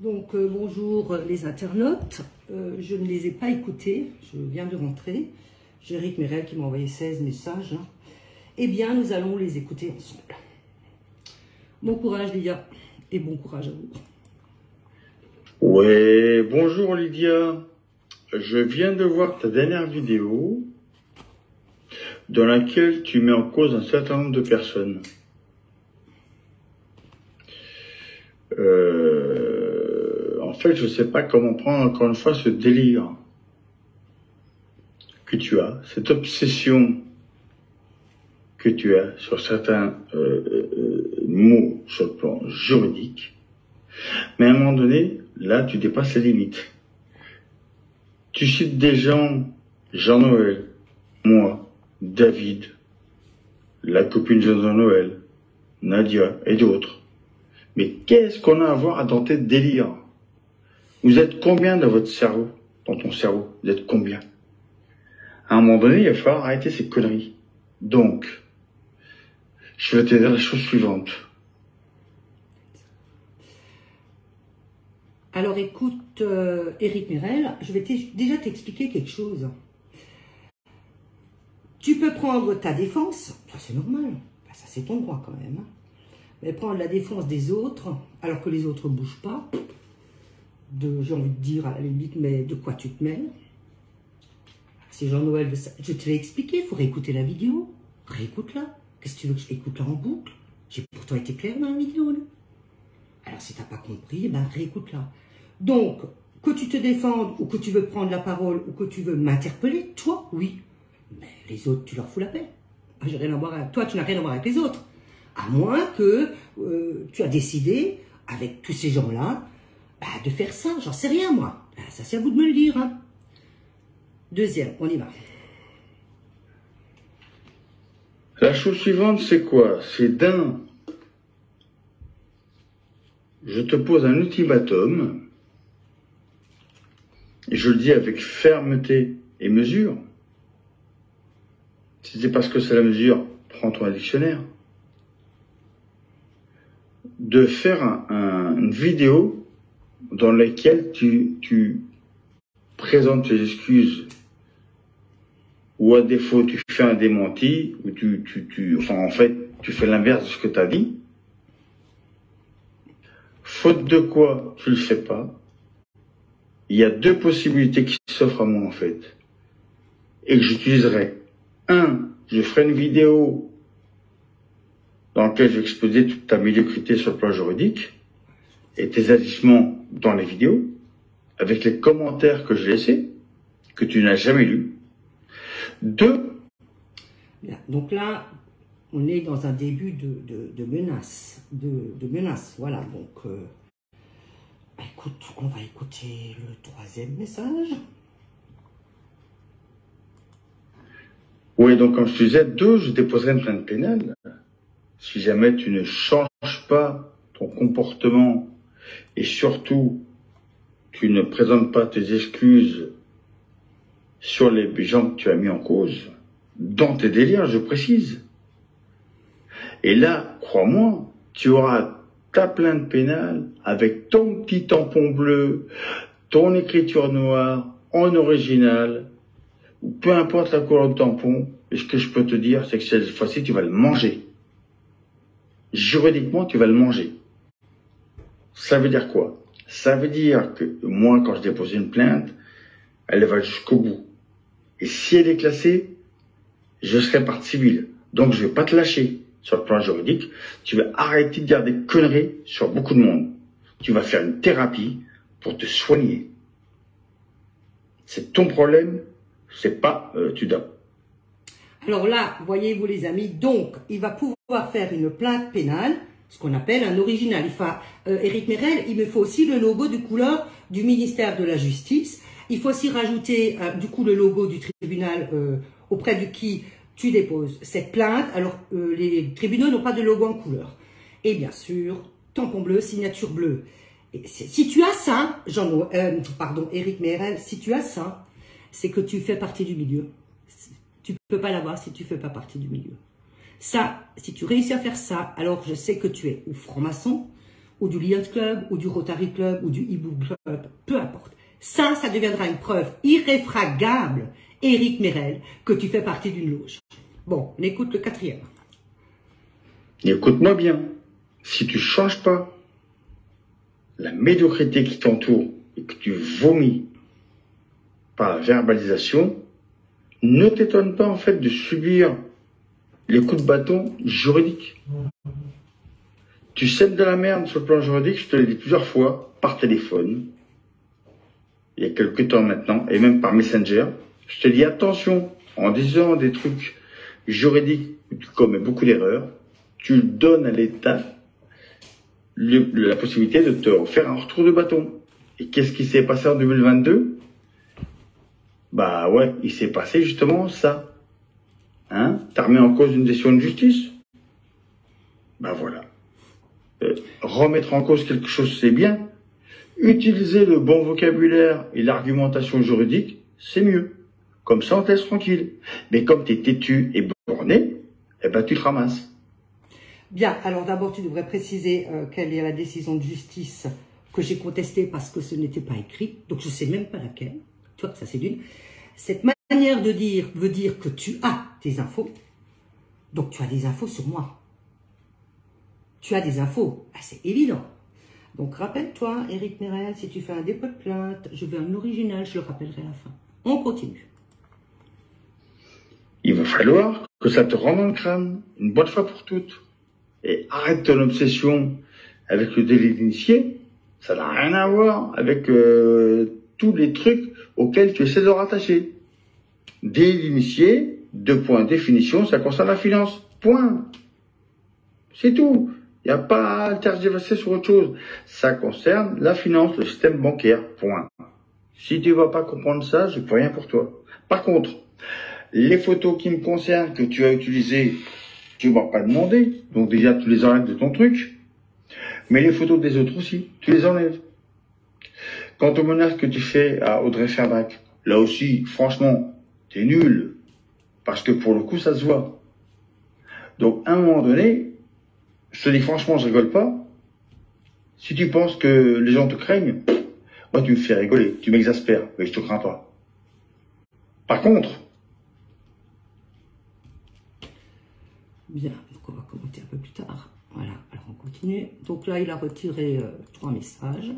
Bonjour les internautes, je ne les ai pas écoutés, je viens de rentrer. J'ai Eric Merel qui m'a envoyé 16 messages. Eh bien, nous allons les écouter ensemble. Bon courage Lydia, et bon courage à vous. Ouais, bonjour Lydia. Je viens de voir ta dernière vidéo dans laquelle tu mets en cause un certain nombre de personnes. En fait, je ne sais pas comment prendre encore une fois ce délire que tu as, cette obsession que tu as sur certains mots sur le plan juridique. Mais à un moment donné, là, tu dépasses les limites. Tu cites des gens, Jean-Noël, moi, David, la copine de Jean-Noël, Nadia et d'autres. Mais qu'est-ce qu'on a à voir dans tes délires? Vous êtes combien dans votre cerveau, dans ton cerveau? Vous êtes combien? À un moment donné, il va falloir arrêter ces conneries. Donc, je vais te dire la chose suivante. Alors écoute, Eric Merel, je vais déjà t'expliquer quelque chose. Tu peux prendre ta défense, ça c'est normal, ça c'est ton droit quand même. Mais prendre la défense des autres, alors que les autres ne bougent pas, j'ai envie de dire à la limite, mais de quoi tu te mêles? C'est Jean-Noël, je te l'ai expliqué, il faut réécouter la vidéo. Réécoute-la. Qu'est-ce que tu veux que je écoute-la en boucle? J'ai pourtant été clair dans la vidéo, là. Alors si tu n'as pas compris, ben réécoute-la. Donc, que tu te défendes, ou que tu veux prendre la parole, ou que tu veux m'interpeller, toi, oui. Mais les autres, tu leur fous la paix. J'ai rien à voir avec toi, tu n'as rien à voir avec les autres. À moins que tu as décidé, avec tous ces gens-là, de faire ça. J'en sais rien, moi. Ça, c'est à vous de me le dire. Hein. Deuxième, on y va. La chose suivante, c'est quoi? C'est d'un, je te pose un ultimatum, et je le dis avec fermeté et mesure. Si c'est parce que c'est la mesure, prends-toi un dictionnaire. De faire une vidéo dans laquelle tu présentes tes excuses, ou à défaut tu fais un démenti, ou en fait tu fais l'inverse de ce que tu as dit. Faute de quoi tu le fais pas. Il y a deux possibilités qui s'offrent à moi en fait, et que j'utiliserai. Un, je ferai une vidéo dans laquelle je vais exposer toute ta médiocrité sur le plan juridique et tes agissements dans les vidéos, avec les commentaires que j'ai laissés, que tu n'as jamais lus. Deux. Bien. Donc là, on est dans un début de menace. De menace, voilà. Donc, écoute, on va écouter le troisième message. Oui, donc comme je te disais, deux, je déposerai une plainte pénale. Si jamais tu ne changes pas ton comportement et surtout, tu ne présentes pas tes excuses sur les gens que tu as mis en cause, dans tes délires, je précise. Et là, crois-moi, tu auras ta plainte pénale avec ton petit tampon bleu, ton écriture noire, en original, ou peu importe la couleur de tampon, et ce que je peux te dire, c'est que cette fois-ci, tu vas le manger. Juridiquement, tu vas le manger. Ça veut dire quoi? Ça veut dire que moi, quand je dépose une plainte, elle va jusqu'au bout. Et si elle est classée, je serai partie civile. Donc, je vais pas te lâcher sur le plan juridique. Tu vas arrêter de dire des conneries sur beaucoup de monde. Tu vas faire une thérapie pour te soigner. C'est ton problème, c'est pas tu dois. Alors là, voyez-vous les amis, donc il va pouvoir faire une plainte pénale, ce qu'on appelle un original. Eric Merel, il me faut aussi le logo de couleur du ministère de la Justice. Il faut aussi rajouter du coup le logo du tribunal auprès de qui tu déposes cette plainte. Alors les tribunaux n'ont pas de logo en couleur. Et bien sûr, tampon bleu, signature bleue. Et si tu as ça, Eric Merel, si tu as ça, c'est que tu fais partie du milieu. Tu ne peux pas l'avoir si tu ne fais pas partie du milieu. Ça, si tu réussis à faire ça, alors je sais que tu es ou franc-maçon, ou du Lions Club, ou du Rotary Club, ou du Hibou Club, peu importe. Ça deviendra une preuve irréfragable, Éric Mérel, que tu fais partie d'une loge. Bon, on écoute le 4e. Écoute-moi bien. Si tu changes pas la médiocrité qui t'entoure et que tu vomis par la verbalisation, ne t'étonne pas en fait de subir les coups de bâton juridiques. Tu sèmes de la merde sur le plan juridique, je te l'ai dit plusieurs fois, par téléphone, il y a quelques temps maintenant, et même par Messenger. Je te dis attention, en disant des trucs juridiques où tu commets beaucoup d'erreurs, tu donnes à l'État la possibilité de te faire un retour de bâton. Et qu'est-ce qui s'est passé en 2022? Bah ouais, il s'est passé justement ça. Hein? T'as remis en cause une décision de justice? Bah voilà. Remettre en cause quelque chose, c'est bien. Utiliser le bon vocabulaire et l'argumentation juridique, c'est mieux. Comme ça, on te laisse tranquille. Mais comme tu es têtu et borné, eh ben, tu te ramasses. Bien, alors d'abord, tu devrais préciser quelle est la décision de justice que j'ai contestée parce que ce n'était pas écrit. Donc, je ne sais même pas laquelle. Tu vois, ça c'est d'une. Cette manière de dire veut dire que tu as tes infos. Donc, tu as des infos sur moi. Tu as des infos. Ah, c'est évident. Donc, rappelle-toi, Éric Mérel, si tu fais un dépôt de plainte, je veux un original, je le rappellerai à la fin. On continue. Il va falloir que ça te rende dans le crâne, une bonne fois pour toutes. Et arrête ton obsession avec le délit d'initié. Ça n'a rien à voir avec tous les trucs auxquels tu essaies de rattacher. Délit d'initié, 2 points, définition, ça concerne la finance. Point. C'est tout. Il n'y a pas à tergiverser sur autre chose. Ça concerne la finance, le système bancaire. Point. Si tu ne vas pas comprendre ça, je ne peux rien pour toi. Par contre, les photos qui me concernent, que tu as utilisées, tu ne m'as pas demandé. Donc déjà, tu les enlèves de ton truc. Mais les photos des autres aussi, tu les enlèves. Quant aux menaces que tu fais à Audrey Ferbac, là aussi, franchement, t'es nul. Parce que pour le coup, ça se voit. Donc, à un moment donné, je te dis franchement, je rigole pas. Si tu penses que les gens te craignent, moi, tu me fais rigoler, tu m'exaspères, mais je te crains pas. Par contre... Bien, donc on va commenter un peu plus tard. Voilà, alors on continue. Donc là, il a retiré 3 messages.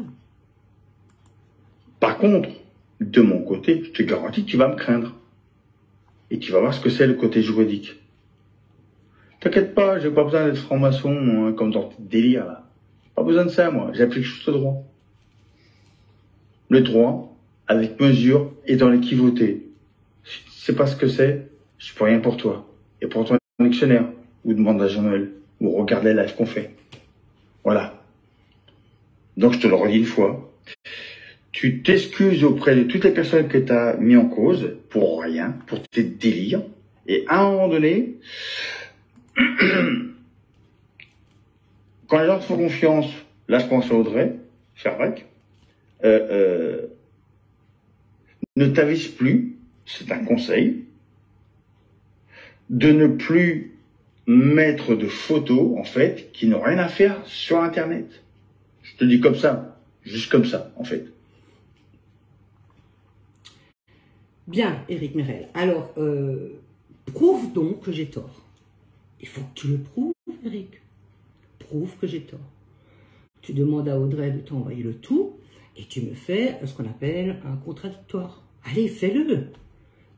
Par contre, de mon côté, je te garantis que tu vas me craindre. Et tu vas voir ce que c'est le côté juridique. T'inquiète pas, j'ai pas besoin d'être franc-maçon hein, comme dans tes délires là. Pas besoin de ça, moi. J'applique juste le droit. Le droit, avec mesure et dans l'équivauté. Si tu sais pas ce que c'est, je peux rien pour toi. Et pour ton dictionnaire, ou demande à Jean-Noël, ou regarde les lives qu'on fait. Voilà. Donc je te le redis une fois. Tu t'excuses auprès de toutes les personnes que tu as mis en cause pour rien, pour tes délires. Et à un moment donné, quand les gens te font confiance, là je pense à Audrey Ferbac, ne t'avise plus, c'est un conseil, de ne plus mettre de photos, en fait, qui n'ont rien à faire sur Internet. Je te le dis comme ça, juste comme ça, en fait. Bien, Éric Mérel. Alors, prouve donc que j'ai tort. Il faut que tu le prouves, Éric. Prouve que j'ai tort. Tu demandes à Audrey de t'envoyer le tout et tu me fais ce qu'on appelle un contradictoire. Allez, fais-le.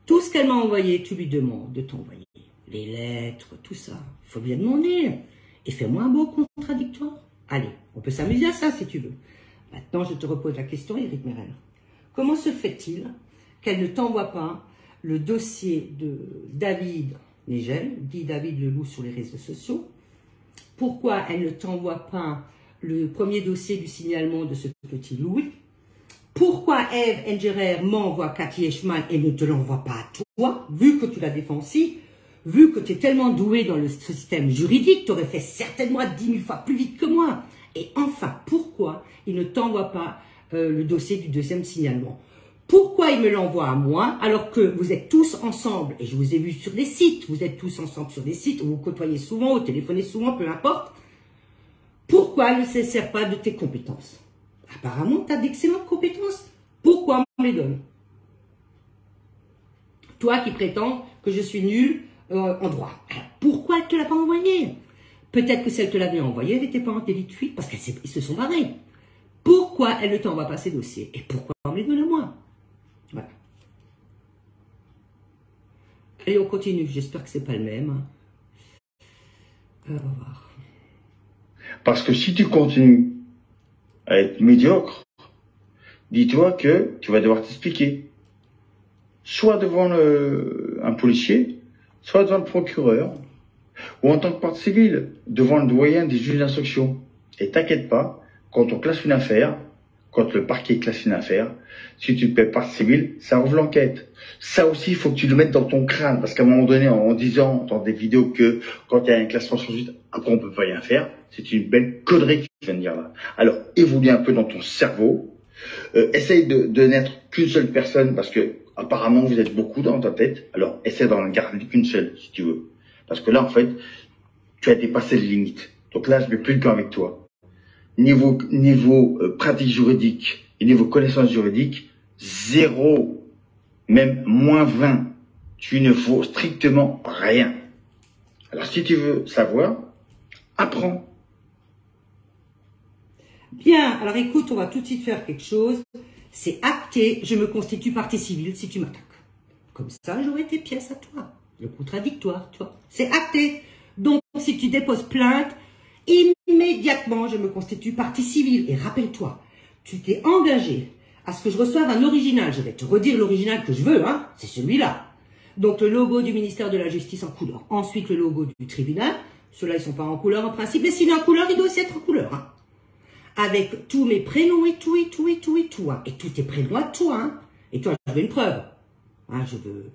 Tout ce qu'elle m'a envoyé, tu lui demandes de t'envoyer. Les lettres, tout ça. Il faut bien demander. Et fais-moi un beau contradictoire. Allez, on peut s'amuser à ça si tu veux. Maintenant, je te repose la question, Éric Mérel. Comment se fait-il qu'elle ne t'envoie pas le dossier de David Nigel, dit David Leloup sur les réseaux sociaux? Pourquoi elle ne t'envoie pas le premier dossier du signalement de ce petit Louis? Pourquoi Ève Engerer m'envoie Cathy Eschmann et ne te l'envoie pas à toi, vu que tu la défends si, vu que tu es tellement doué dans le système juridique, tu aurais fait certainement 10 000 fois plus vite que moi. Et enfin, pourquoi il ne t'envoie pas le dossier du deuxième signalement? Pourquoi il me l'envoie à moi alors que vous êtes tous ensemble, et je vous ai vu sur des sites, vous êtes tous ensemble sur des sites, vous vous côtoyez souvent, vous téléphonez souvent, peu importe. Pourquoi elle ne se sert pas de tes compétences? Apparemment, tu as d'excellentes compétences. Pourquoi on me les donne? Toi qui prétends que je suis nul en droit. Alors, pourquoi elle ne te l'a pas envoyé? Peut-être que si elle te l'avait envoyé, elle n'était pas en délit de fuite parce qu'ils se sont barrés. Pourquoi elle ne t'envoie pas ces dossiers? Et pourquoi on me les donne à moi? Voilà. Allez, on continue. J'espère que c'est pas le même. On va voir. Parce que si tu continues à être médiocre, dis-toi que tu vas devoir t'expliquer. Soit devant un policier, soit devant le procureur, ou en tant que partie civile, devant le doyen des juges d'instruction. Et t'inquiète pas, quand on classe une affaire, quand le parquet classe une affaire, si tu te paies partie civile, ça ouvre l'enquête. Ça aussi, il faut que tu le mettes dans ton crâne, parce qu'à un moment donné, en disant dans des vidéos que quand il y a un classement sans suite, après on peut pas rien faire, c'est une belle connerie que tu viens de dire là. Alors, évolue un peu dans ton cerveau, essaye de n'être qu'une seule personne, parce que apparemment vous êtes beaucoup dans ta tête, alors essaie d'en garder qu'une seule, si tu veux. Parce que là, en fait, tu as dépassé les limites. Donc là, je ne vais plus le temps avec toi. Niveau pratique juridique et niveau connaissance juridique, 0, même -20. Tu ne vaux strictement rien. Alors, si tu veux savoir, apprends. Bien, alors écoute, on va tout de suite faire quelque chose. C'est acté, je me constitue partie civile si tu m'attaques. Comme ça, j'aurai tes pièces à toi. Le contradictoire, tu vois. C'est acté. Donc, si tu déposes plainte, immédiatement, je me constitue partie civile. Et rappelle-toi, tu t'es engagé à ce que je reçoive un original. Je vais te redire l'original que je veux, hein. C'est celui-là. Donc, le logo du ministère de la Justice en couleur. Ensuite, le logo du tribunal. Ceux-là, ils sont pas en couleur en principe. Mais s'il est en couleur, il doit aussi être en couleur, hein. Avec tous mes prénoms et tout, et tout, et tout, et tout, hein. Et tous tes prénoms à toi, hein. Et toi, je veux une preuve. Hein, je veux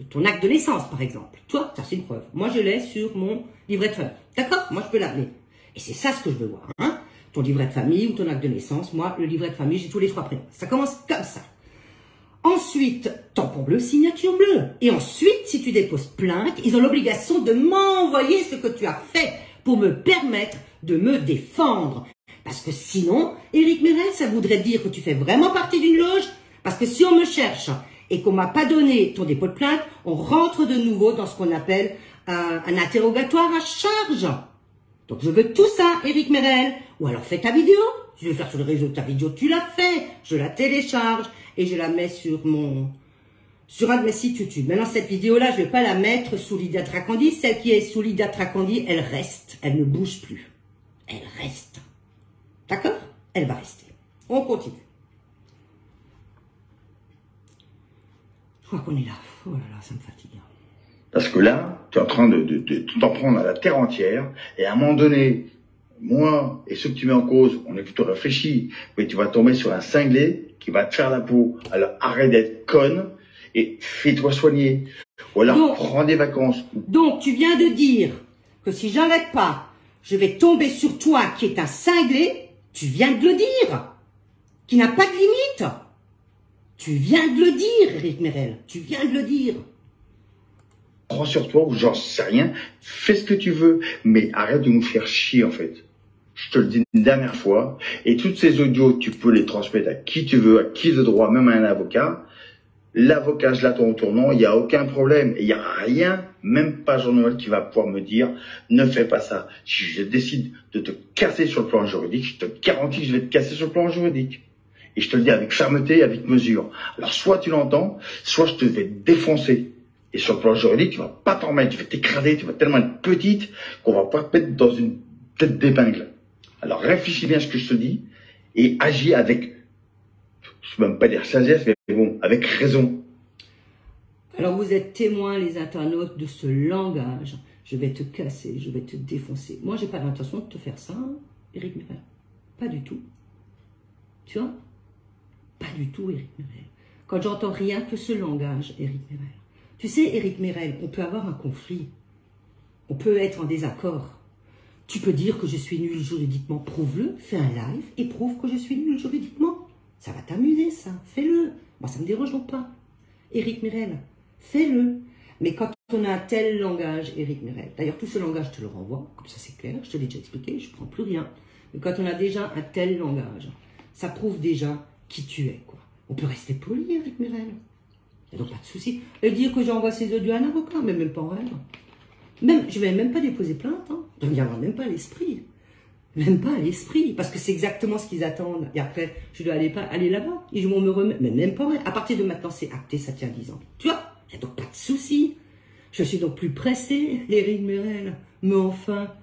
ton acte de naissance, par exemple. Toi, ça c'est une preuve. Moi, je l'ai sur mon livret de famille. D'accord? Moi, je peux l'amener. Et c'est ça ce que je veux voir, hein. Ton livret de famille ou ton acte de naissance. Moi, le livret de famille, j'ai tous les 3 prénoms. Ça commence comme ça. Ensuite, tampon bleu, signature bleue. Et ensuite, si tu déposes plainte, ils ont l'obligation de m'envoyer ce que tu as fait pour me permettre de me défendre. Parce que sinon, Éric Mérel, ça voudrait dire que tu fais vraiment partie d'une loge. Parce que si on me cherche et qu'on m'a pas donné ton dépôt de plainte, on rentre de nouveau dans ce qu'on appelle un interrogatoire à charge. Donc je veux tout ça, Éric Mérel. Ou alors fais ta vidéo. Tu veux faire sur le réseau ta vidéo, tu la fais. Je la télécharge et je la mets sur un de mes sites YouTube. Maintenant, cette vidéo-là, je vais pas la mettre sous Lydia Tracandi. Celle qui est sous Lydia Tracandi, elle reste. Elle ne bouge plus. Elle reste. D'accord? Elle va rester. On continue. Je crois qu'on est là. Oh là là, ça me fatigue. Parce que là, tu es en train de t'en prendre à la terre entière. Et à un moment donné, moi et ceux que tu mets en cause, on est plutôt réfléchis. Mais tu vas tomber sur un cinglé qui va te faire la peau. Alors arrête d'être conne et fais-toi soigner. Ou alors prends des vacances. Donc tu viens de dire que si j'arrête pas, je vais tomber sur toi qui est un cinglé. Tu viens de le dire. Qui n'a pas de limite. Tu viens de le dire, Éric Mérel. Tu viens de le dire. Prends sur toi ou j'en sais rien. Fais ce que tu veux. Mais arrête de nous faire chier, en fait. Je te le dis une dernière fois. Et toutes ces audios, tu peux les transmettre à qui tu veux, à qui de droit, même à un avocat. L'avocat, je l'attends au tournant. Il n'y a aucun problème. Il n'y a rien, même pas Jean-Noël, qui va pouvoir me dire ne fais pas ça. Si je décide de te casser sur le plan juridique, je te garantis que je vais te casser sur le plan juridique. Et je te le dis avec fermeté et avec mesure. Alors, soit tu l'entends, soit je te vais défoncer. Et sur le plan juridique, tu vas pas t'en mettre, tu vas t'écraser, tu vas tellement être petite qu'on va pas te mettre dans une tête d'épingle. Alors, réfléchis bien à ce que je te dis et agis avec, je ne peux même pas dire sagesse, mais bon, avec raison. Alors, vous êtes témoins, les internautes, de ce langage. Je vais te casser, je vais te défoncer. Moi, j'ai pas l'intention de te faire ça, hein, Éric Mérel. Pas du tout. Tu vois? Pas du tout, Éric Mérel. Quand j'entends rien que ce langage, Éric Mérel. Tu sais, Éric Mérel, on peut avoir un conflit. On peut être en désaccord. Tu peux dire que je suis nul juridiquement. Prouve-le, fais un live et prouve que je suis nul juridiquement. Ça va t'amuser, ça. Fais-le. Moi, ça ne me dérange pas. Éric Mérel, fais-le. Mais quand on a un tel langage, Éric Mirel, d'ailleurs tout ce langage, je te le renvoie, comme ça c'est clair, je te l'ai déjà expliqué, je ne prends plus rien. Mais quand on a déjà un tel langage, ça prouve déjà qui tu es, quoi. On peut rester poli, Éric Mirel. Il n'y a donc pas de souci. Et dire que j'envoie ces audios à un avocat, mais même pas en rêve. Même, je ne vais même pas déposer plainte, hein. Je ne viendrai même pas à l'esprit. Même pas à l'esprit, parce que c'est exactement ce qu'ils attendent. Et après, je dois aller là-bas. Ils vont me remettre, mais même pas. À partir de maintenant, c'est acté, ça tient 10 ans. Tu vois, il n'y a donc pas de souci. Je suis donc plus pressée, Éric Mirel. Mais enfin,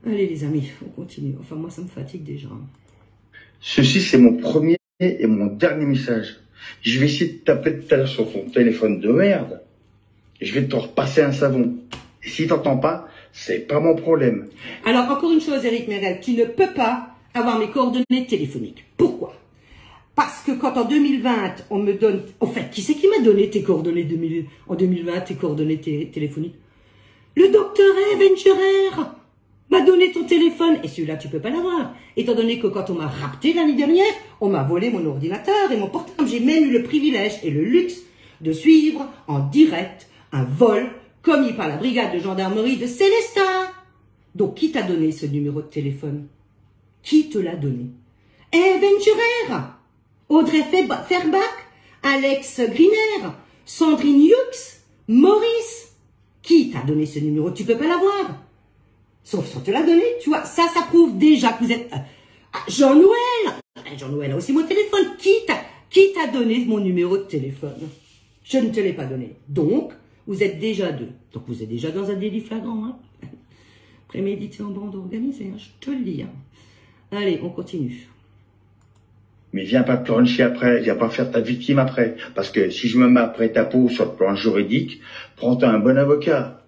allez les amis, on continue. Enfin, moi, ça me fatigue déjà. Ceci, c'est mon premier et mon dernier message. Je vais essayer de taper tout à l'heure sur ton téléphone de merde. Et je vais te repasser un savon. Et si t'entends pas, c'est pas mon problème. Alors, encore une chose, Éric Mirel, tu ne peux pas avoir mes coordonnées téléphoniques. Pourquoi? Parce que quand en 2020, on me donne... En fait, qui c'est qui m'a donné tes coordonnées en 2020, tes coordonnées téléphoniques? Le docteur Venturer m'a donné ton téléphone. Et celui-là, tu peux pas l'avoir. Étant donné que quand on m'a rapté l'année dernière, on m'a volé mon ordinateur et mon portable. J'ai même eu le privilège et le luxe de suivre en direct un vol commis par la brigade de gendarmerie de Célestin. Donc, qui t'a donné ce numéro de téléphone? Qui te l'a donné? Venturer, Audrey Fairback, Alex Griner, Sandrine Hughes, Maurice. Qui t'a donné ce numéro? Tu peux pas l'avoir. Sauf si on te l'a donné, tu vois. Ça prouve déjà que vous êtes... Jean-Noël. Jean-Noël a aussi mon téléphone. Qui t'a donné mon numéro de téléphone? Je ne te l'ai pas donné. Donc, vous êtes déjà deux. Donc, vous êtes déjà dans un délit flagrant. Hein. Prémédité en bande organisée, hein, je te le dis. Hein. Allez, on continue. Mais viens pas te rencher après, viens pas faire ta victime après. Parce que si je me mets après ta peau sur le plan juridique, prends-toi un bon avocat.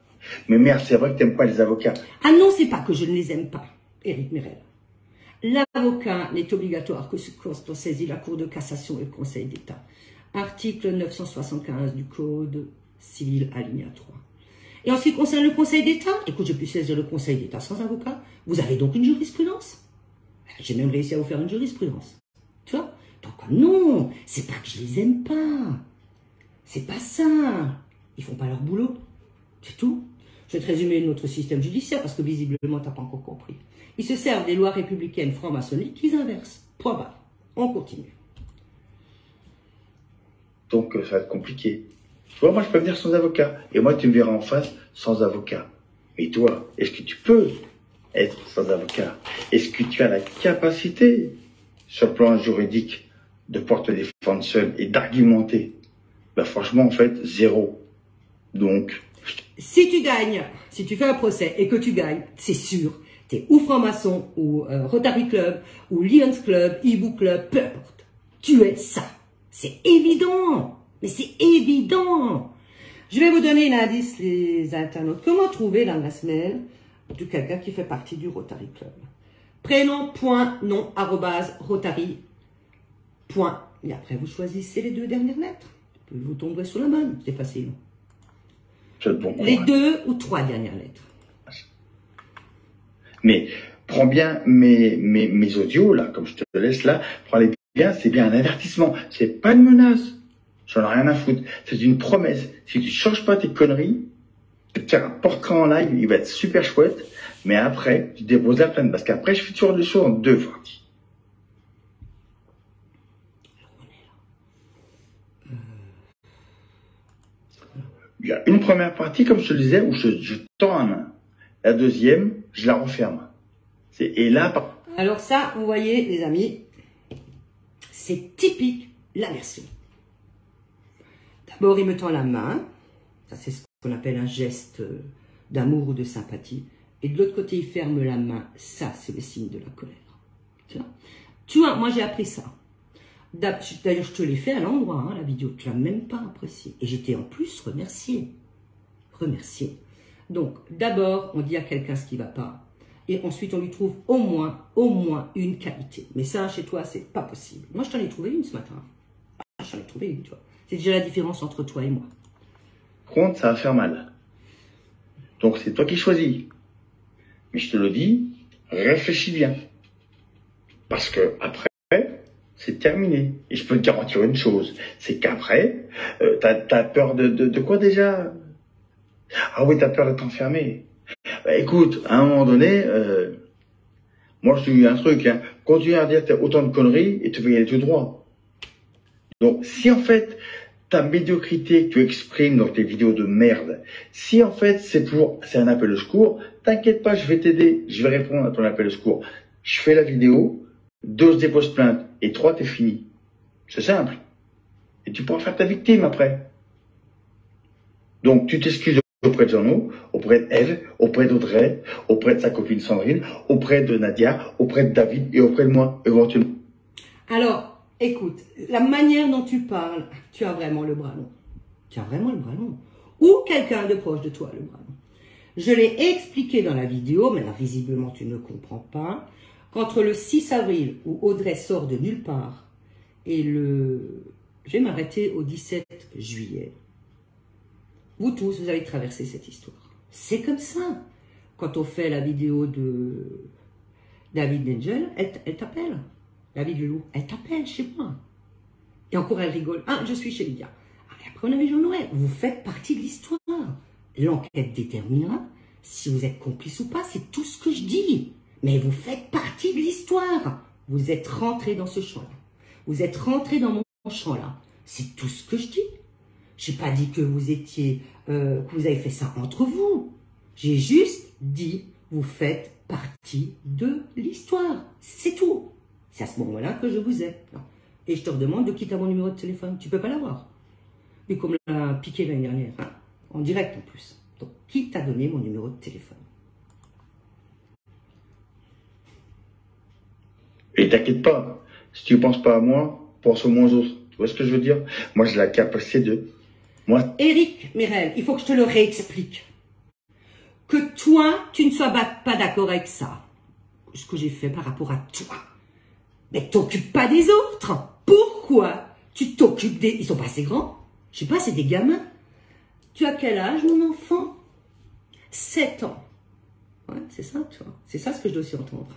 Mais merde, c'est vrai que t'aimes pas les avocats. Ah non, c'est pas que je ne les aime pas, Éric Mirel. L'avocat n'est obligatoire que quand on saisit la Cour de cassation et le Conseil d'État. Article 975 du Code civil, alinéa 3. Et en ce qui concerne le Conseil d'État, écoute, je peux saisir le Conseil d'État sans avocat. Vous avez donc une jurisprudence. J'ai même réussi à vous faire une jurisprudence. Tu vois? Donc non, c'est pas que je les aime pas. C'est pas ça. Ils font pas leur boulot. C'est tout. Je vais te résumer notre système judiciaire parce que visiblement, tu n'as pas encore compris. Ils se servent des lois républicaines franc-maçonniques qu'ils inversent. Point barre. On continue. Donc, ça va être compliqué. Tu vois, moi, je peux venir sans avocat. Et moi, tu me verras en face sans avocat. Mais toi, est-ce que tu peux être sans avocat? Est-ce que tu as la capacité, sur le plan juridique, de pouvoir te défendre seul et d'argumenter? Ben, franchement, en fait, zéro. Donc... Si tu gagnes, si tu fais un procès et que tu gagnes, c'est sûr, tu es ou franc-maçon, ou Rotary Club, ou Lions Club, e-book Club, peu importe. Tu es ça. C'est évident. Mais c'est évident. Je vais vous donner un indice, les internautes. Comment trouver dans la semaine de quelqu'un qui fait partie du Rotary Club? Prénom, point, nom, arrobase, Rotary, point. Et après, vous choisissez les deux dernières lettres. Vous tomberez sur la bonne. C'est facile. Bon, les 2 ou 3 dernières lettres. Mais prends bien mes audios, là, comme je te laisse là, prends-les bien, c'est bien un avertissement. C'est pas une menace. J'en ai rien à foutre. C'est une promesse. Si tu changes pas tes conneries, je vais te faire un portrait en live, il va être super chouette. Mais après, tu déposes la plainte. Parce qu'après, je fais toujours le show en 2 parties. Il y a une première partie, comme je te le disais, où je tends la main. La deuxième, je la referme. Et là... Alors ça, vous voyez, les amis, c'est typique l'aversion. D'abord, il me tend la main. Ça, c'est ce qu'on appelle un geste d'amour ou de sympathie. Et de l'autre côté, il ferme la main. Ça, c'est le signe de la colère. Tu vois, moi, j'ai appris ça. D'ailleurs, je te l'ai fait à l'endroit, hein, la vidéo. Tu l'as même pas appréciée. Et j'étais en plus remerciée. Remerciée. Donc, d'abord, on dit à quelqu'un ce qui ne va pas. Et ensuite, on lui trouve au moins une qualité. Mais ça, chez toi, c'est pas possible. Moi, je t'en ai trouvé une ce matin. J'en ai trouvé une, tu vois. C'est déjà la différence entre toi et moi. Contre, ça va faire mal. Donc, c'est toi qui choisis. Mais je te le dis, réfléchis bien. Parce que après, c'est terminé. Et je peux te garantir une chose, c'est qu'après, t'as peur de quoi déjà? Ah oui, t'as peur d'être enfermé. Bah, écoute, à un moment donné, moi je te dis un truc, hein, continue à dire autant de conneries et tu vas y aller tout droit. Donc si en fait ta médiocrité que tu exprimes dans tes vidéos de merde, si en fait c'est un appel au secours, t'inquiète pas, je vais t'aider, je vais répondre à ton appel au secours. Je fais la vidéo, 2 je dépose plainte et 3 t'es fini. C'est simple. Et tu pourras faire ta victime après. Donc tu t'excuses auprès de Jeannot, auprès d'Ève, auprès d'Audrey, auprès de sa copine Sandrine, auprès de Nadia, auprès de David et auprès de moi, éventuellement. Alors, écoute, la manière dont tu parles, tu as vraiment le bras long. Tu as vraiment le bras long. Ou quelqu'un de proche de toi a le bras long. Je l'ai expliqué dans la vidéo, mais là, visiblement, tu ne comprends pas, qu'entre le 6 avril, où Audrey sort de nulle part, et je vais m'arrêter au 17 juillet, vous tous, vous avez traversé cette histoire. C'est comme ça. Quand on fait la vidéo de David Angel, elle t'appelle. David Leloup, elle t'appelle chez moi. Et encore, elle rigole. Ah, je suis chez Lydia. Et après, on avait Jean-Noël. Vous faites partie de l'histoire. L'enquête déterminera si vous êtes complice ou pas. C'est tout ce que je dis. Mais vous faites partie de l'histoire. Vous êtes rentré dans ce champ-là. Vous êtes rentré dans mon champ-là. C'est tout ce que je dis. Je n'ai pas dit que vous étiez, que vous avez fait ça entre vous. J'ai juste dit, vous faites partie de l'histoire. C'est tout. C'est à ce moment-là que je vous ai. Et je te redemande de qui tu as mon numéro de téléphone. Tu ne peux pas l'avoir. Mais comme l'a piqué l'année dernière, hein, en direct en plus. Donc, qui t'a donné mon numéro de téléphone? Et t'inquiète pas, si tu penses pas à moi, pense au moins aux autres. Tu vois ce que je veux dire? Moi, j'ai la capacité de... Moi... Éric Mirel, il faut que je te le réexplique. Que toi, tu ne sois pas d'accord avec ça. Ce que j'ai fait par rapport à toi. Mais t'occupes pas des autres. Pourquoi tu t'occupes des... Ils sont pas assez grands. Je sais pas, c'est des gamins. Tu as quel âge, mon enfant? 7 ans. Ouais, c'est ça, toi. C'est ça ce que je dois aussi entendre.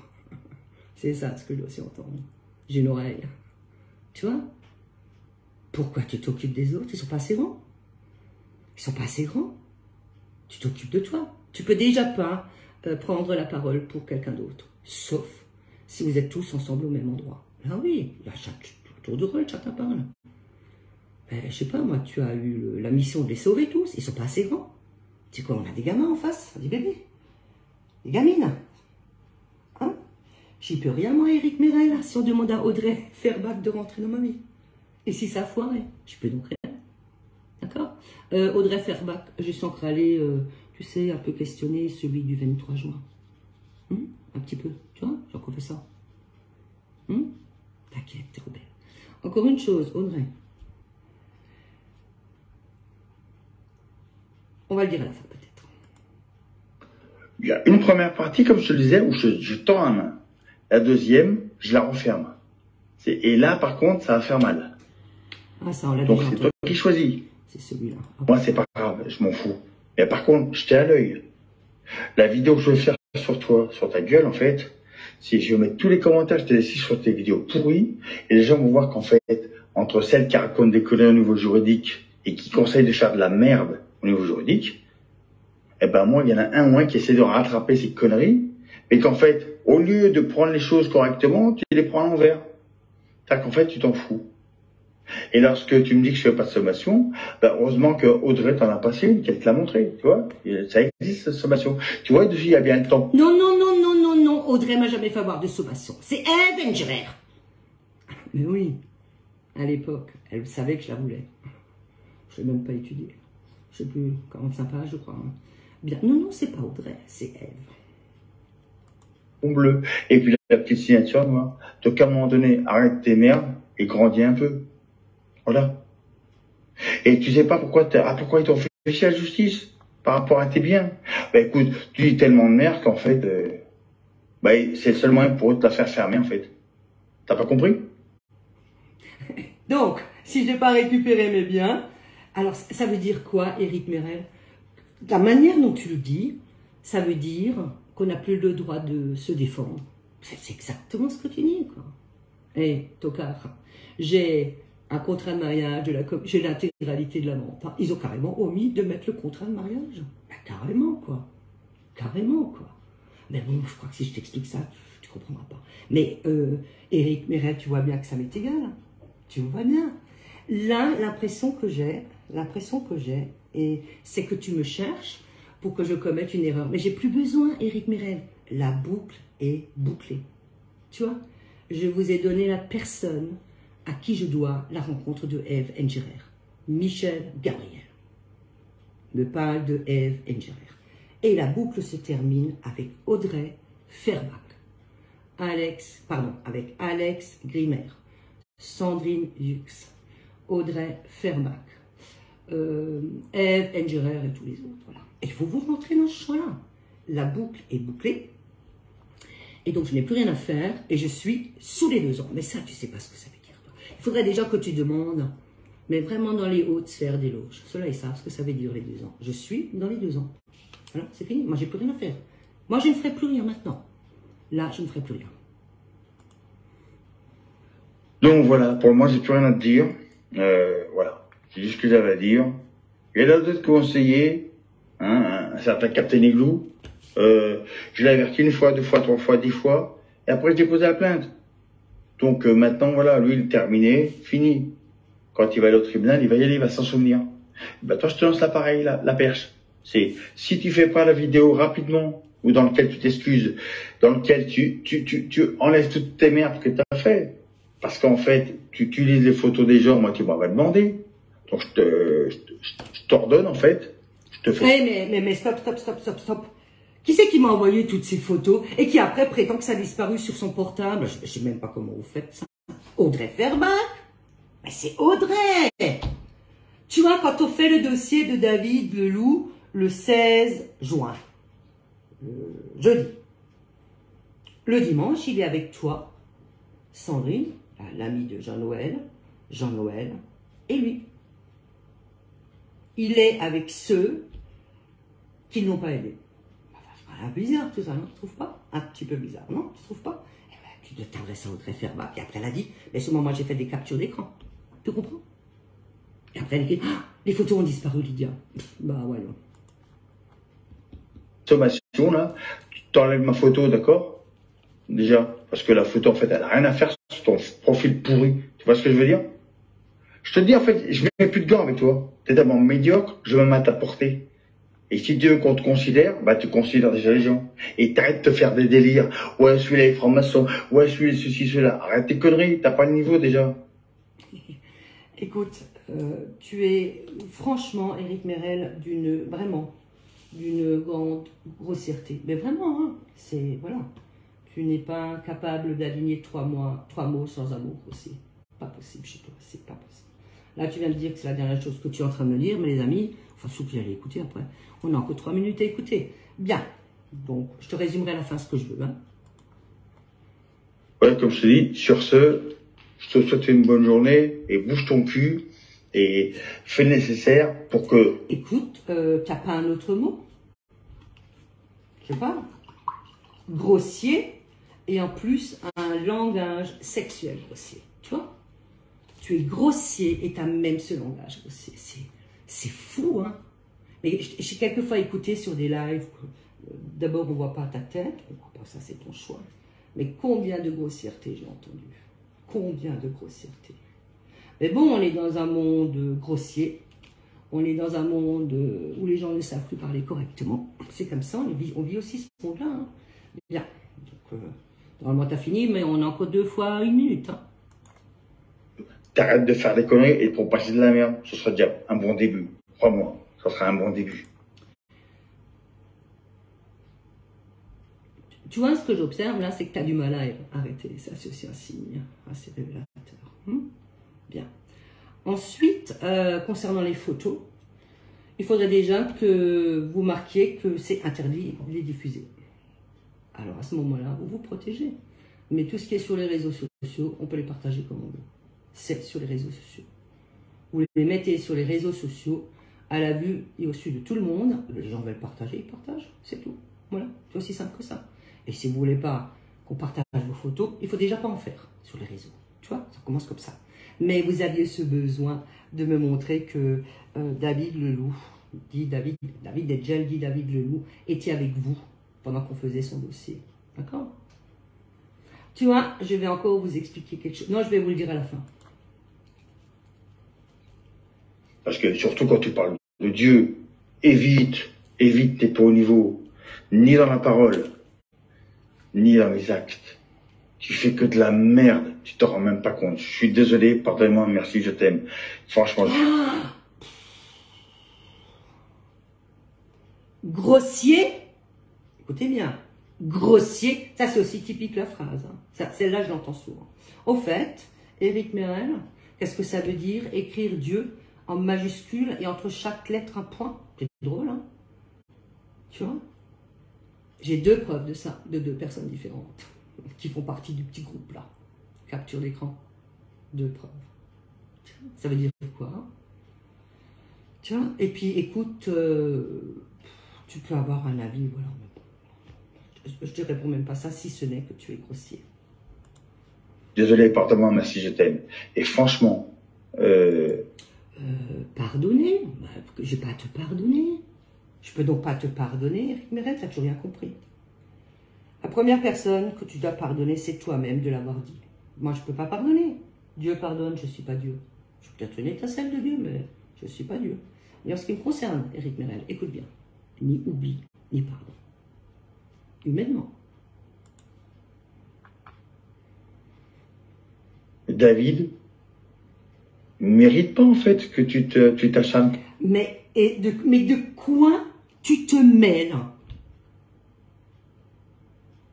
C'est ça ce que je dois aussi entendre. J'ai une oreille. Tu vois? Pourquoi tu t'occupes des autres? Ils sont pas assez grands. Ils sont pas assez grands. Tu t'occupes de toi. Tu peux déjà pas prendre la parole pour quelqu'un d'autre. Sauf si vous êtes tous ensemble au même endroit. Là oui, là, tour de rôle, chacun parle. Ben, je sais pas, moi, tu as eu la mission de les sauver tous. Ils sont pas assez grands. Tu sais quoi, on a des gamins en face, des bébés. Des gamines. Hein? J'y peux rien, moi, Éric Mirel, si on demande à Audrey Ferbach de rentrer dans ma vie. Et si ça a foiré, je peux donc rien. D'accord? Audrey Ferbach, je suis encore allée, tu sais, un peu questionner celui du 23 juin. Un petit peu, tu vois, j'ai encore fait ça. T'inquiète, t'es rebelle. Encore une chose, Audrey. On va le dire à la fin, peut-être. Il y a une première partie, comme je te le disais, où je tends la main. La deuxième, je la referme. Et là, par contre, ça va faire mal. Ah, ça, on l'a Donc, déjà c'est entendu. toi qui choisis. C'est celui-là. Moi, c'est pas grave, je m'en fous. Mais par contre, je t'ai à l'œil. La vidéo que je vais faire sur toi, sur ta gueule, en fait, si je vais mettre tous les commentaires que je t'ai laissés sur tes vidéos pourries, et les gens vont voir qu'en fait, entre celles qui racontent des conneries au niveau juridique et qui conseillent de faire de la merde au niveau juridique, eh ben moi, il y en a un moins qui essaie de rattraper ces conneries, mais qu'en fait, au lieu de prendre les choses correctement, tu les prends à l'envers. C'est-à-dire qu'en fait, tu t'en fous. Et lorsque tu me dis que je fais pas de sommation, ben heureusement que Audrey t'en a passé une, qu'elle te l'a montré, tu vois. Ça existe, cette sommation. Tu vois, depuis il y a bien le temps. Non, non, non, non, non, non. Audrey m'a jamais fait avoir de sommation. C'est Ève Engerer. Mais oui, à l'époque, elle savait que je la voulais. Je l'ai même pas étudié. Je sais plus, 45 pages, je crois. Bien. Non, non, c'est pas Audrey, c'est Ève. Bleu. Et puis la petite signature noire. Donc à un moment donné, arrête tes merdes et grandis un peu. Voilà. Et tu sais pas pourquoi ils t'ont fait chier à la justice par rapport à tes biens. Bah écoute, tu dis tellement de merde qu'en fait, c'est le seul moyen pour eux de la faire fermer en fait. T'as pas compris? Donc, si je n'ai pas récupéré mes biens, alors ça veut dire quoi, Éric Mirel? La manière dont tu le dis, ça veut dire qu'on n'a plus le droit de se défendre. C'est exactement ce que tu dis, quoi. Hé, tocard, j'ai un contrat de mariage, j'ai l'intégralité de la vente. Ils ont carrément omis de mettre le contrat de mariage. carrément, quoi. Carrément, quoi. Mais bon, je crois que si je t'explique ça, tu comprendras pas. Mais Éric Mirel, tu vois bien que ça m'est égal. Tu vois bien. Là, l'impression que j'ai, c'est que tu me cherches pour que je commette une erreur. Mais j'ai plus besoin, Éric Mirel. La boucle est bouclée. Tu vois, je vous ai donné la personne à qui je dois la rencontre de Ève Engerer. Michel Gabriel me parle de Ève Engerer. Et la boucle se termine avec Audrey Ferbach, avec Alex Grimer, Sandrine Hux, Audrey Ferbach, Ève Engerer et tous les autres. Voilà. Et vous vous rentrez dans ce choix-là. La boucle est bouclée. Et donc, je n'ai plus rien à faire et je suis sous les 2 ans. Mais ça, tu sais pas ce que ça veut dire. Il faudrait déjà que tu demandes, mais vraiment dans les hautes sphères des loges. Ceux-là, ils savent ce que ça veut dire, les 2 ans. Je suis dans les 2 ans. Voilà, c'est fini. Moi, j'ai plus rien à faire. Moi, je ne ferai plus rien maintenant. Là, je ne ferai plus rien. Donc voilà, pour moi, j'ai plus rien à te dire. Voilà, c'est juste ce que j'avais à dire. Il y a d'autres conseillers, hein, un certain Captain Igloo. Je l'ai averti 1 fois, 2 fois, 3 fois, 10 fois. Et après, je déposé la plainte. Donc maintenant, voilà, lui, il est terminé, fini. Quand il va aller au tribunal, il va y aller, il va s'en souvenir. Ben, toi, je te lance l'appareil, la perche. C'est, si tu fais pas la vidéo rapidement, ou dans lequel tu t'excuses, dans lequel tu enlèves toutes tes merdes que tu as fait, parce qu'en fait, tu utilises les photos des gens, moi, tu m'avais demandé. Donc, je t'ordonne, en fait. Je te fais... Hey, mais stop. Qui c'est qui m'a envoyé toutes ces photos et qui après prétend que ça a disparu sur son portable? Je sais même pas comment vous faites ça. Audrey Ferbach? Mais c'est Audrey! Tu vois, quand on fait le dossier de David Leloup le 16 juin, jeudi, le dimanche, il est avec toi, Sandrine, l'ami de Jean-Noël et lui. Il est avec ceux qui ne l'ont pas aidé. Enfin, bizarre tout ça, non? Tu trouves pas? Un petit peu bizarre, non? Tu trouves pas? Eh ben, tu t'adresses à Audrey Ferbach. Et après, elle a dit, mais ce moment, j'ai fait des captures d'écran. Tu comprends? Et après, elle a dit, ah, les photos ont disparu, Lydia. Bah, ouais, non. Sommation, là, tu t'enlèves ma photo, d'accord? Déjà, parce que la photo, en fait, elle n'a rien à faire sur ton profil pourri. Tu vois ce que je veux dire? Je te dis, en fait, je mets plus de gants avec toi. T'es d'abord médiocre, je me mets à ta portée. Et si tu veux qu'on te considère, bah tu considères déjà les gens. Et t'arrêtes de te faire des délires. Ouais, celui-là est franc-maçon. Ouais, celui-là, ceci, celui-là. Arrête tes conneries, t'as pas le niveau déjà. Écoute, tu es franchement, Éric Mirel, d'une grande grossièreté. Mais vraiment, hein, c'est, voilà. Tu n'es pas capable d'aligner trois mots sans amour aussi. Pas possible chez toi, c'est pas possible. Là, tu viens de dire que c'est la dernière chose que tu es en train de me dire, mais les amis, enfin, surtout que j'allais écouter après. On n'a encore 3 minutes à écouter. Bien. Donc, je te résumerai à la fin ce que je veux. Hein. Ouais, comme je te dis, sur ce, je te souhaite une bonne journée et bouge ton cul et fais le nécessaire pour que... Écoute, t'as pas un autre mot? Je sais pas. Grossier et en plus un langage sexuel grossier. Tu vois? Tu es grossier et t'as même ce langage grossier. C'est fou, hein? Mais j'ai quelquefois écouté sur des lives, d'abord on ne voit pas ta tête, on voit pas ça, c'est ton choix. Mais combien de grossièreté j'ai entendu? Combien de grossièreté? Mais bon, on est dans un monde grossier, on est dans un monde où les gens ne savent plus parler correctement. C'est comme ça, on vit aussi ce monde-là. Hein. Bien, donc normalement t'as fini, mais on a encore 2 fois 1 minute. Hein. T'arrêtes de faire des conneries et pour passer de la merde, ce sera déjà un bon début. Crois-moi, ce sera un bon début. Tu vois, ce que j'observe là, c'est que tu as du mal à arrêter. Ça, c'est aussi un signe assez révélateur. Bien. Ensuite, concernant les photos, il faudrait déjà que vous marquiez que c'est interdit de les diffuser. Alors, à ce moment-là, vous vous protégez. Mais tout ce qui est sur les réseaux sociaux, on peut les partager comme on veut. C'est sur les réseaux sociaux. Vous les mettez sur les réseaux sociaux, à la vue et au su de tout le monde. Les gens veulent partager, ils partagent. C'est tout. Voilà. C'est aussi simple que ça. Et si vous ne voulez pas qu'on partage vos photos, il ne faut déjà pas en faire sur les réseaux. Tu vois, ça commence comme ça. Mais vous aviez ce besoin de me montrer que David Leloup, dit David Nedgel, dit David Leloup, était avec vous pendant qu'on faisait son dossier. D'accord? Tu vois, je vais encore vous expliquer quelque chose. Non, je vais vous le dire à la fin. Parce que surtout quand tu parles de Dieu, évite tes pas au niveau, ni dans la parole, ni dans les actes. Tu fais que de la merde, tu t'en rends même pas compte. Je suis désolé, pardonne-moi, merci, je t'aime. Franchement, Grossier, écoutez bien, grossier, ça c'est aussi typique la phrase. Hein. Celle-là, je l'entends souvent. Au fait, Éric Merel, qu'est-ce que ça veut dire écrire Dieu en majuscule et entre chaque lettre un point? C'est drôle, hein? Tu vois? J'ai 2 preuves de ça, de 2 personnes différentes qui font partie du petit groupe là. Capture d'écran. 2 preuves. Ça veut dire quoi? Hein? Tu vois? Et puis écoute, tu peux avoir un avis, voilà. Je te réponds même pas ça si ce n'est que tu es grossier. désolé, pardonne-moi, merci, je t'aime. Et franchement, pardonner? Bah, je vais pas te pardonner. Je peux donc pas te pardonner, Éric Merel, t'as toujours rien compris. La première personne que tu dois pardonner, c'est toi-même de l'avoir dit. Moi, je peux pas pardonner. Dieu pardonne, je suis pas Dieu. Je suis peut-être une étincelle de Dieu, mais je suis pas Dieu. Et en ce qui me concerne, Éric Merel, écoute bien, ni oubli, ni pardon. Humainement. David mérite pas en fait que tu t'acharnes. Mais de quoi tu te mêles?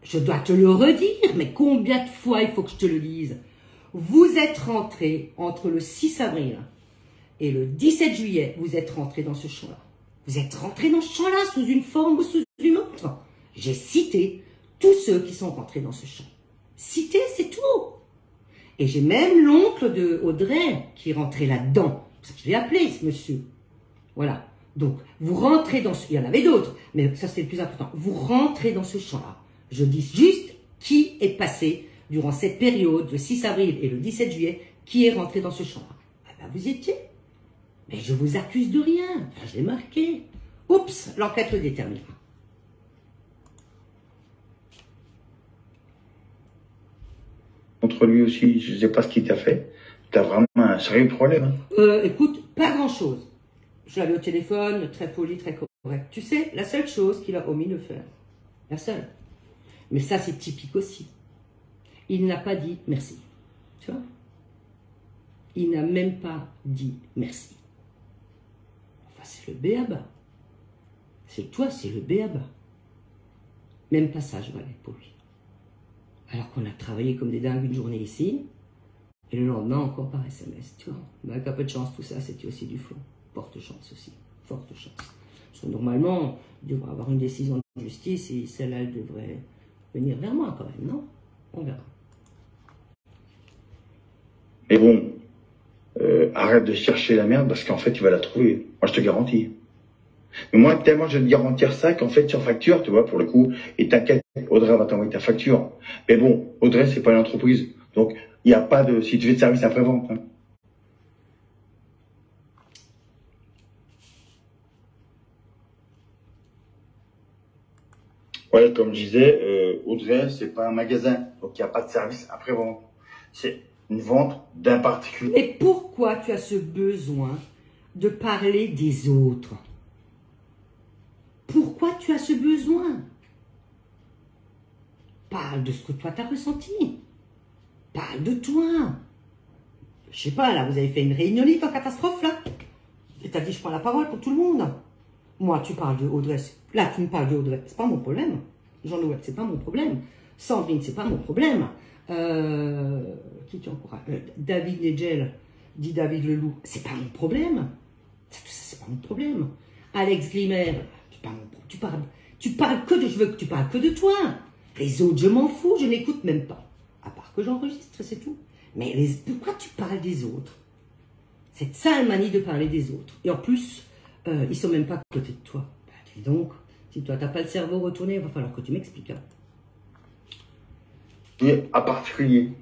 Je dois te le redire, mais combien de fois il faut que je te le dise? Vous êtes rentré entre le 6 avril et le 17 juillet, vous êtes rentré dans ce champ-là. Vous êtes rentré dans ce champ-là sous une forme ou sous une autre. J'ai cité tous ceux qui sont rentrés dans ce champ. Cité, c'est tout. Et j'ai même l'oncle de Audrey qui est rentré là-dedans. C'est pour ça que je l'ai appelé, ce monsieur. Voilà. Donc, vous rentrez dans ce... Il y en avait d'autres, mais ça, c'est le plus important. Vous rentrez dans ce champ-là. Je dis juste qui est passé durant cette période, le 6 avril et le 17 juillet, qui est rentré dans ce champ-là. Ah ben, vous y étiez. Mais je vous accuse de rien. Enfin, je l'ai marqué. Oups, l'enquête le déterminera. Contre lui aussi, je ne sais pas ce qu'il t'a fait. Tu as vraiment un sérieux problème. Hein. Écoute, pas grand-chose. Je l'avais au téléphone, très poli, très correct. Tu sais, la seule chose qu'il a omis de faire, la seule. Mais ça, c'est typique aussi. Il n'a pas dit merci. Tu vois? Il n'a même pas dit merci. Enfin, c'est le béaba. C'est toi, c'est le béaba. Même pas ça, je valais pour lui. Alors qu'on a travaillé comme des dingues une journée ici, et le lendemain encore par SMS, tu vois. Mais avec un peu de chance, tout ça, c'était aussi du faux. Porte chance aussi, forte chance. Parce que normalement, il devrait avoir une décision de justice, et celle-là, elle devrait venir vers moi quand même, non? On verra. Mais bon, arrête de chercher la merde, parce qu'en fait, tu vas la trouver. Moi, je te garantis. Mais moi, tellement je vais te garantir ça qu'en fait, sur facture, tu vois, pour le coup, et t'inquiète, Audrey va t'envoyer ta facture. Mais bon, Audrey, c'est pas une entreprise. Donc, il n'y a pas de, si tu fais de service après-vente. Hein. Ouais, comme je disais, Audrey, c'est pas un magasin. Donc, il n'y a pas de service après-vente. C'est une vente d'un particulier. Et pourquoi tu as ce besoin de parler des autres? Pourquoi tu as ce besoin? Parle de ce que toi t'as ressenti. Parle de toi. Je sais pas, là, vous avez fait une réunionnite en catastrophe, là. Et t'as dit, je prends la parole pour tout le monde. Moi, tu parles de Audrey. Là, tu me parles de Audrey. C'est pas mon problème. Jean-Noël, c'est pas mon problème. Sandrine, c'est pas mon problème. Qui tu encourages? David Nedgel, dit David Leloup. C'est pas mon problème. Tout ça, c'est pas mon problème. Alex Grimer, tu parles que de, je veux que tu parles que de toi. Les autres, je m'en fous, je n'écoute même pas. À part que j'enregistre, c'est tout. Mais pourquoi tu parles des autres? Cette sale manie de parler des autres. Et en plus, ils sont même pas à côté de toi. Bah, dis donc, si toi, t'as pas le cerveau retourné, il va falloir que tu m'expliques. Hein. Et à particulier.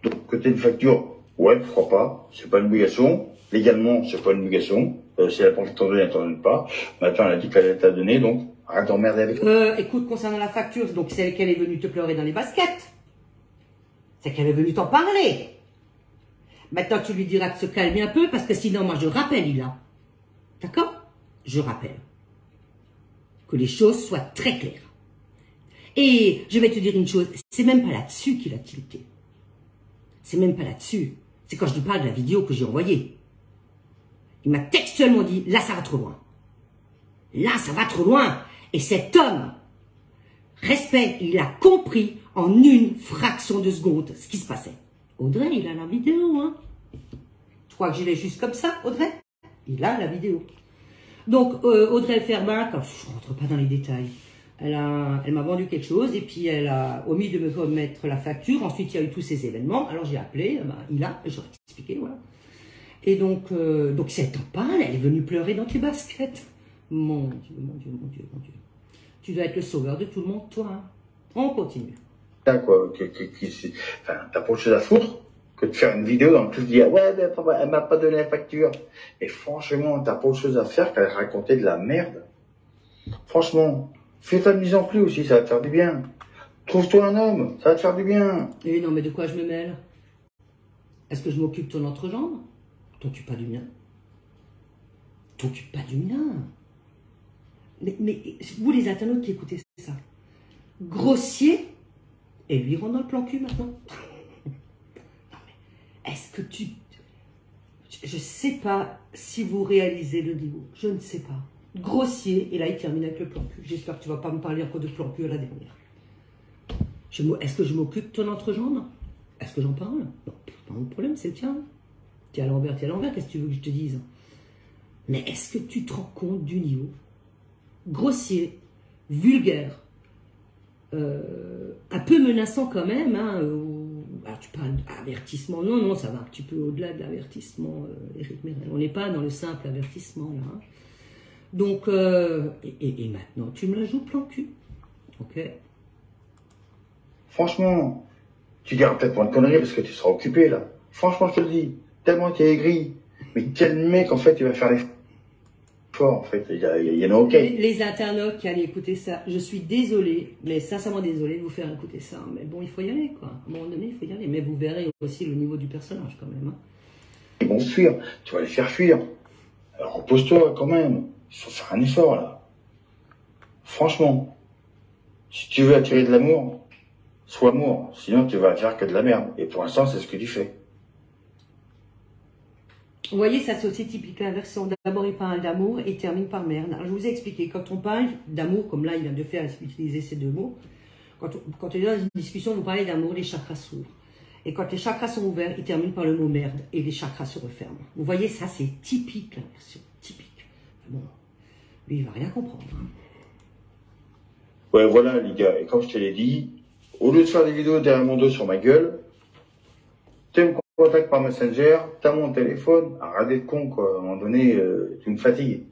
Donc, côté de facture, ouais, pourquoi pas. C'est pas une obligation. Légalement, c'est pas une obligation. Si elle a pas envie de t'en donner, elle t'en donne pas. Maintenant, elle a dit qu'elle allait te la donner, donc arrête d'emmerder avec elle. Écoute, concernant la facture, donc c'est qu'elle est venue te pleurer dans les baskets. C'est qu'elle est venue t'en parler. Maintenant, tu lui diras de se calmer un peu, parce que sinon, moi, je rappelle, Ila. D'accord? Je rappelle. Que les choses soient très claires. Et je vais te dire une chose, c'est même pas là-dessus qu'il a tilté. C'est même pas là-dessus. C'est quand je lui parle de la vidéo que j'ai envoyée. Il m'a textuellement dit, là, ça va trop loin. Là, ça va trop loin. Et cet homme, respect, il a compris en une fraction de seconde ce qui se passait. Audrey, il a la vidéo, hein. Tu crois que j'y vais juste comme ça, Audrey? Il a la vidéo. Donc, Audrey Ferbin, quand je ne rentre pas dans les détails, elle m'a vendu quelque chose et puis elle a omis de me remettre la facture. Ensuite, il y a eu tous ces événements. Alors, j'ai appelé, j'aurais expliqué, voilà. Et donc si elle t'en parle, elle est venue pleurer dans tes baskets. Mon Dieu, mon Dieu, mon Dieu, mon Dieu. Tu dois être le sauveur de tout le monde, toi. Hein. On continue. T'as quoi, enfin, t'as pas autre chose à foutre que de faire une vidéo dans laquelle tu dis, ouais, elle m'a pas donné la facture. Et franchement, t'as pas autre chose à faire qu'à raconter de la merde. Franchement, fais ta mise en plus aussi, ça va te faire du bien. Trouve-toi un homme, ça va te faire du bien. Eh non, mais de quoi je me mêle? Est-ce que je m'occupe de ton entrejambe? T'occupes pas du mien. T'occupes pas du mien. Mais vous les internautes qui écoutez ça, grossier, et lui rentre dans le plan cul maintenant. Non mais, est-ce que tu... Je sais pas si vous réalisez le niveau, je ne sais pas. Grossier, et là il termine avec le plan cul. J'espère que tu vas pas me parler encore de plan cul à la dernière. Est-ce que je m'occupe de ton entrejambe? Est-ce que j'en parle? Non, pas mon problème, c'est le tien. T'es à l'envers, qu'est-ce que tu veux que je te dise? Mais est-ce que tu te rends compte du niveau? Grossier, vulgaire, un peu menaçant quand même, hein, alors tu parles d'avertissement, non, ça va un petit peu au-delà de l'avertissement, Éric Mérel. On n'est pas dans le simple avertissement, là. Hein. Donc, et maintenant, tu me la joues plan cul, ok? Franchement, tu diras peut-être pour une connerie parce que tu seras occupé, là. Franchement, je te le dis, tellement tu es aigri. Mais quel mec, en fait, tu vas faire les... en fait, il y en a aucun. Les internautes qui allaient écouter ça, je suis désolée, mais sincèrement désolée de vous faire écouter ça. Mais bon, il faut y aller, quoi. À un moment donné, il faut y aller. Mais vous verrez aussi le niveau du personnage, quand même. Hein. Ils vont fuir. Tu vas les faire fuir. Alors, repose-toi, quand même. Il faut faire un effort, là. Franchement. Si tu veux attirer de l'amour, sois amour. Sinon, tu vas faire que de la merde. Et pour l'instant, c'est ce que tu fais. Vous voyez, ça c'est aussi typique l'inversion. D'abord, il parle d'amour et il termine par merde. Alors, je vous ai expliqué, quand on parle d'amour, comme là, il vient de faire utiliser ces deux mots, quand on est dans une discussion, vous parlez d'amour, les chakras s'ouvrent. Et quand les chakras sont ouverts, il termine par le mot merde et les chakras se referment. Vous voyez, ça c'est typique l'inversion. Typique. Bon, lui, il va rien comprendre. Hein. Ouais, voilà, les gars. Et comme je te l'ai dit, au lieu de faire des vidéos derrière mon dos sur ma gueule, tu me contactes par Messenger, t'as mon téléphone, arrête d'être con, quoi. À un moment donné, tu me fatigues.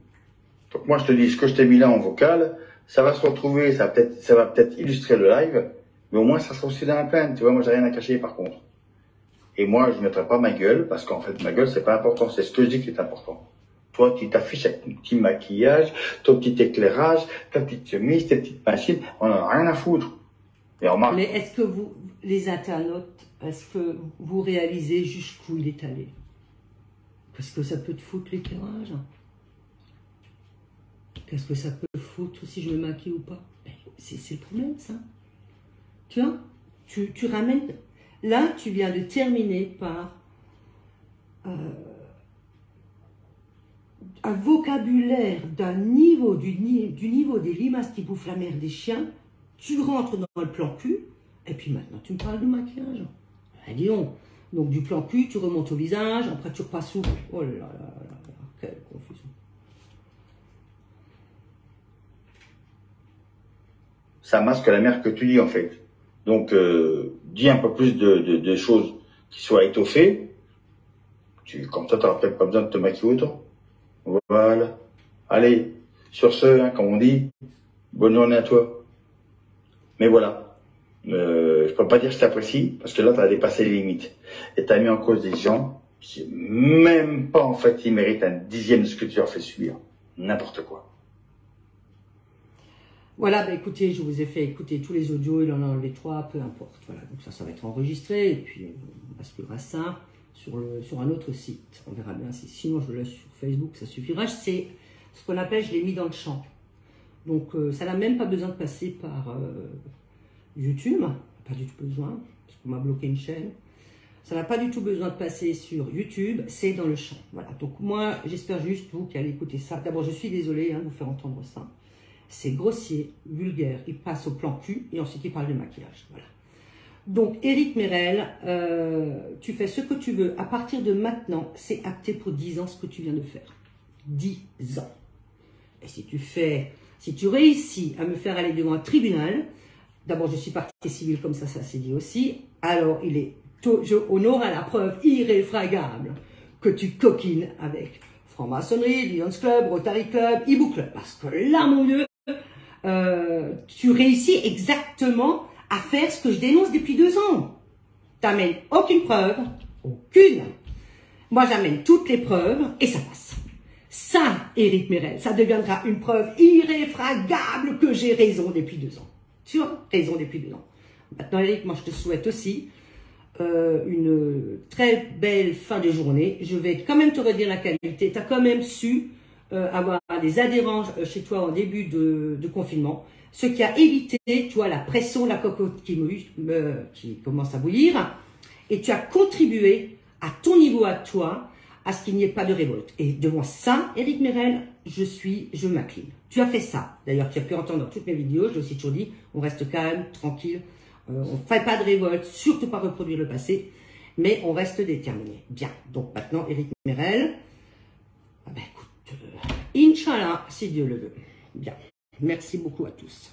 Donc moi, je te dis, ce que je t'ai mis là en vocal, ça va se retrouver, ça va peut-être illustrer le live, mais au moins, ça sera aussi dans la plainte. Tu vois, moi, j'ai rien à cacher, par contre. Et moi, je ne mettrai pas ma gueule, parce qu'en fait, ma gueule, c'est pas important. C'est ce que je dis qui est important. Toi, tu t'affiches avec ton petit maquillage, ton petit éclairage, ta petite chemise, tes petites machines, on en a rien à foutre. Et remarque. Mais est-ce que vous, les internautes, est-ce que vous réalisez jusqu'où il est allé? Parce que ça peut te foutre l'éclairage. Qu'est-ce que ça peut foutre si je me maquille ou pas? C'est le problème, ça. Tu vois, tu ramènes... Là, tu viens de terminer par un vocabulaire d'un niveau, du niveau des limaces qui bouffent la mère des chiens. Tu rentres dans le plan cul, et puis maintenant, tu me parles de maquillage. Ben, dis donc du plan cul, tu remontes au visage, après tu repasses sous... Oh là là là là, quelle confusion. Ça masque la merde que tu dis, en fait. Donc, dis un peu plus de choses qui soient étoffées. Comme ça, tu n'auras peut-être pas besoin de te maquiller autant. Voilà. Allez, sur ce, hein, comme on dit, bonne journée à toi. Mais voilà. Je peux pas dire que je t'apprécie, parce que là, tu as dépassé les limites. Et tu as mis en cause des gens Même pas, en fait, il mérite un dixième de ce que tu leur fais subir. N'importe quoi. Voilà, bah écoutez, je vous ai fait écouter tous les audios, il en a enlevé 3, peu importe. Voilà, donc ça va être enregistré, et puis on basculera ça sur un autre site. On verra bien, sinon je le laisse sur Facebook, ça suffira. C'est ce qu'on appelle, je l'ai mis dans le champ. Donc ça n'a même pas besoin de passer par YouTube, pas du tout besoin, parce qu'on m'a bloqué une chaîne. Ça n'a pas du tout besoin de passer sur YouTube, c'est dans le champ. Voilà, donc moi, j'espère juste, vous qui allez écouter ça. D'abord, je suis désolée de vous faire entendre ça. C'est grossier, vulgaire, il passe au plan cul, et ensuite il parle de maquillage. Voilà. Donc, Éric Merrel, tu fais ce que tu veux. À partir de maintenant, c'est acté pour 10 ans ce que tu viens de faire. 10 ans. Et si tu réussis à me faire aller devant un tribunal, d'abord, je suis partie civile, comme ça s'est dit aussi, alors on aura la preuve irréfragable que tu coquines avec franc-maçonnerie, Lions Club, Rotary Club, Hibou Club. Parce que là, mon Dieu, tu réussis exactement à faire ce que je dénonce depuis 2 ans. Tu n'amènes aucune preuve, aucune. Moi, j'amène toutes les preuves et ça passe. Ça, Éric Merrel, ça deviendra une preuve irréfragable que j'ai raison depuis 2 ans. Tu as raison depuis 2 ans. Maintenant, Éric, moi, je te souhaite aussi une très belle fin de journée. Je vais quand même te redire la qualité. Tu as quand même su avoir des adhérents chez toi en début de confinement, ce qui a évité, tu vois, la pression, la cocotte qui commence à bouillir, et tu as contribué à ton niveau à toi, à ce qu'il n'y ait pas de révolte. Et devant ça, Éric Merrel, je m'incline. Tu as fait ça. D'ailleurs, tu as pu entendre dans toutes mes vidéos, je l'ai aussi toujours dit, on reste calme, tranquille, on ne fait pas de révolte, surtout pas reproduire le passé, mais on reste déterminé. Bien, donc maintenant, Éric Merrel, écoute, Inch'Allah, si Dieu le veut. Bien, merci beaucoup à tous.